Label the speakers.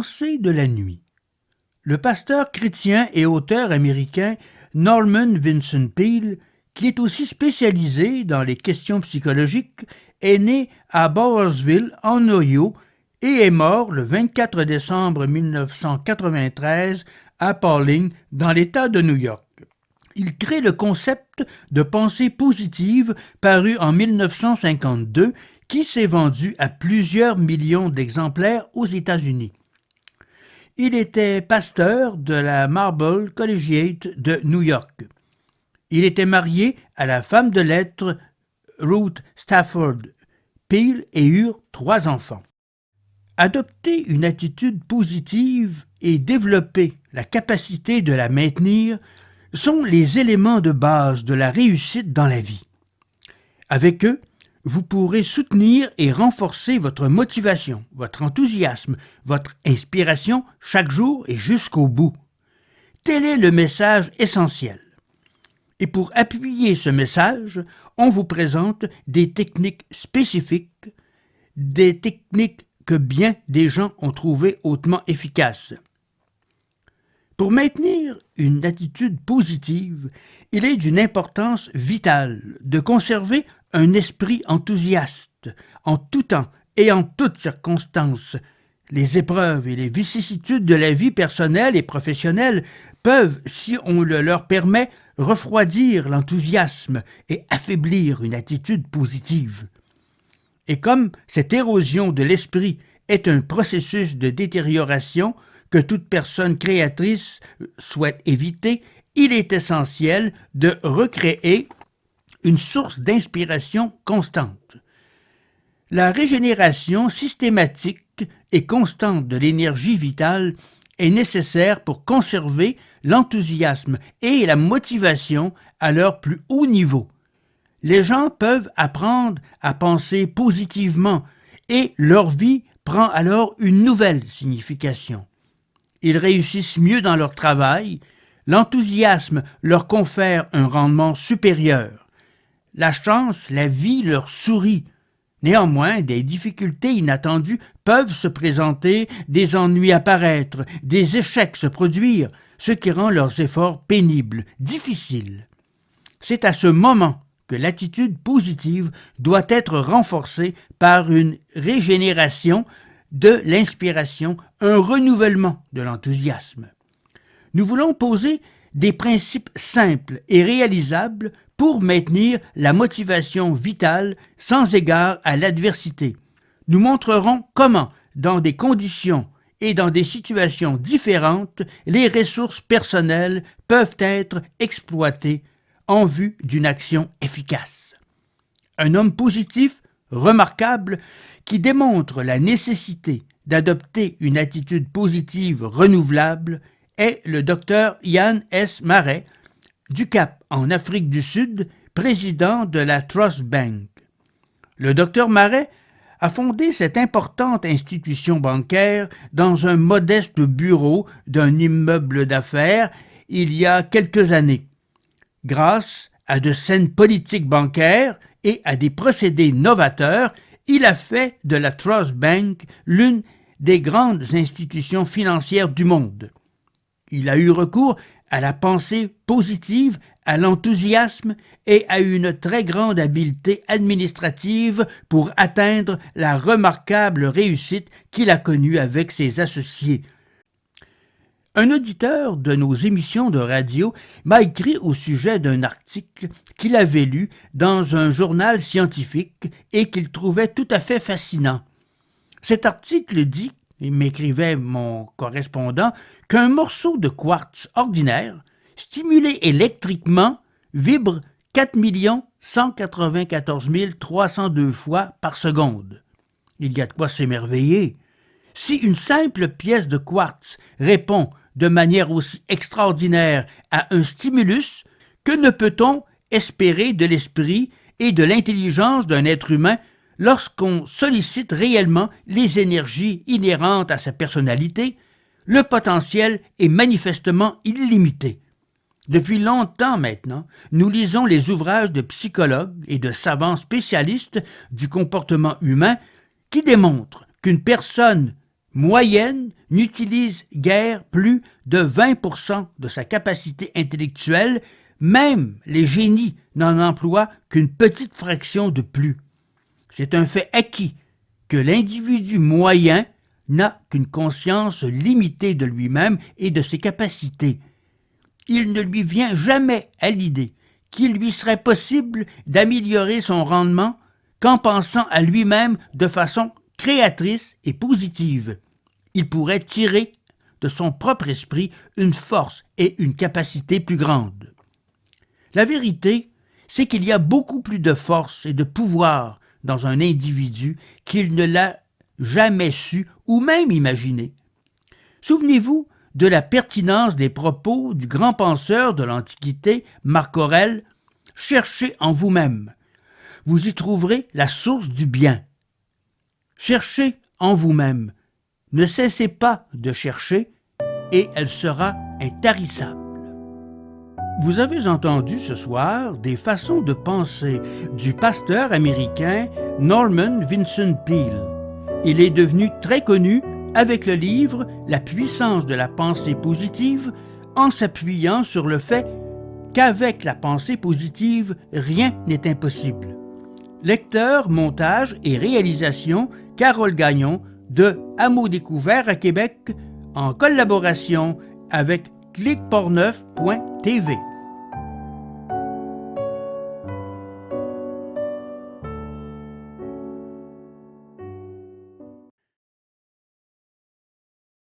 Speaker 1: pensée de la nuit. Le pasteur chrétien et auteur américain Norman Vincent Peale, qui est aussi spécialisé dans les questions psychologiques, est né à Bowersville, en Ohio, et est mort le 24 décembre 1993 à Pawling, dans l'État de New York. Il crée le concept de pensée positive paru en 1952 qui s'est vendu à plusieurs millions d'exemplaires aux États-Unis. Il était pasteur de la Marble Collegiate de New York. Il était marié à la femme de lettres Ruth Stafford Peale et eurent 3 enfants. Adopter une attitude positive et développer la capacité de la maintenir sont les éléments de base de la réussite dans la vie. Avec eux, vous pourrez soutenir et renforcer votre motivation, votre enthousiasme, votre inspiration chaque jour et jusqu'au bout. Tel est le message essentiel. Et pour appuyer ce message, on vous présente des techniques spécifiques, des techniques que bien des gens ont trouvées hautement efficaces. Pour maintenir une attitude positive, il est d'une importance vitale de conserver un esprit enthousiaste en tout temps et en toutes circonstances. Les épreuves et les vicissitudes de la vie personnelle et professionnelle peuvent, si on le leur permet, refroidir l'enthousiasme et affaiblir une attitude positive. Et comme cette érosion de l'esprit est un processus de détérioration que toute personne créatrice souhaite éviter, il est essentiel de recréer une source d'inspiration constante. La régénération systématique et constante de l'énergie vitale est nécessaire pour conserver l'enthousiasme et la motivation à leur plus haut niveau. Les gens peuvent apprendre à penser positivement et leur vie prend alors une nouvelle signification. Ils réussissent mieux dans leur travail, l'enthousiasme leur confère un rendement supérieur. La chance, la vie leur sourit. Néanmoins, des difficultés inattendues peuvent se présenter, des ennuis apparaître, des échecs se produire, ce qui rend leurs efforts pénibles, difficiles. C'est à ce moment que l'attitude positive doit être renforcée par une régénération de l'inspiration, un renouvellement de l'enthousiasme. Nous voulons poser des principes simples et réalisables pour maintenir la motivation vitale sans égard à l'adversité. Nous montrerons comment, dans des conditions et dans des situations différentes, les ressources personnelles peuvent être exploitées en vue d'une action efficace. Un homme positif, remarquable, qui démontre la nécessité d'adopter une attitude positive renouvelable est le Dr Ian S. Marais, du Cap en Afrique du Sud, président de la Trust Bank. Le Dr Marais a fondé cette importante institution bancaire dans un modeste bureau d'un immeuble d'affaires il y a quelques années. Grâce à de saines politiques bancaires et à des procédés novateurs, il a fait de la Trust Bank l'une des grandes institutions financières du monde. Il a eu recours à la pensée positive, à l'enthousiasme et à une très grande habileté administrative pour atteindre la remarquable réussite qu'il a connue avec ses associés. Un auditeur de nos émissions de radio m'a écrit au sujet d'un article qu'il avait lu dans un journal scientifique et qu'il trouvait tout à fait fascinant. Cet article dit, m'écrivait mon correspondant, qu'un morceau de quartz ordinaire, stimulé électriquement, vibre 4 194 302 fois par seconde. Il y a de quoi s'émerveiller. Si une simple pièce de quartz répond de manière aussi extraordinaire à un stimulus, que ne peut-on espérer de l'esprit et de l'intelligence d'un être humain lorsqu'on sollicite réellement les énergies inhérentes à sa personnalité? Le potentiel est manifestement illimité. Depuis longtemps maintenant, nous lisons les ouvrages de psychologues et de savants spécialistes du comportement humain qui démontrent qu'une personne moyenne n'utilise guère plus de 20% de sa capacité intellectuelle, même les génies n'en emploient qu'une petite fraction de plus. C'est un fait acquis que l'individu moyen n'a qu'une conscience limitée de lui-même et de ses capacités. Il ne lui vient jamais à l'idée qu'il lui serait possible d'améliorer son rendement qu'en pensant à lui-même de façon créatrice et positive. Il pourrait tirer de son propre esprit une force et une capacité plus grandes. La vérité, c'est qu'il y a beaucoup plus de force et de pouvoir dans un individu qu'il ne l'a jamais su ou même imaginé. Souvenez-vous de la pertinence des propos du grand penseur de l'Antiquité, Marc Aurèle, « Cherchez en vous-même. Vous y trouverez la source du bien. » Cherchez en vous-même. Ne cessez pas de chercher et elle sera intarissable. Vous avez entendu ce soir des façons de penser du pasteur américain Norman Vincent Peale. Il est devenu très connu avec le livre « La puissance de la pensée positive » en s'appuyant sur le fait qu'avec la pensée positive, rien n'est impossible. Lecteur, montage et réalisation, Carole Gagnon de Hameau Découvert à Québec en collaboration avec clicportneuf.tv.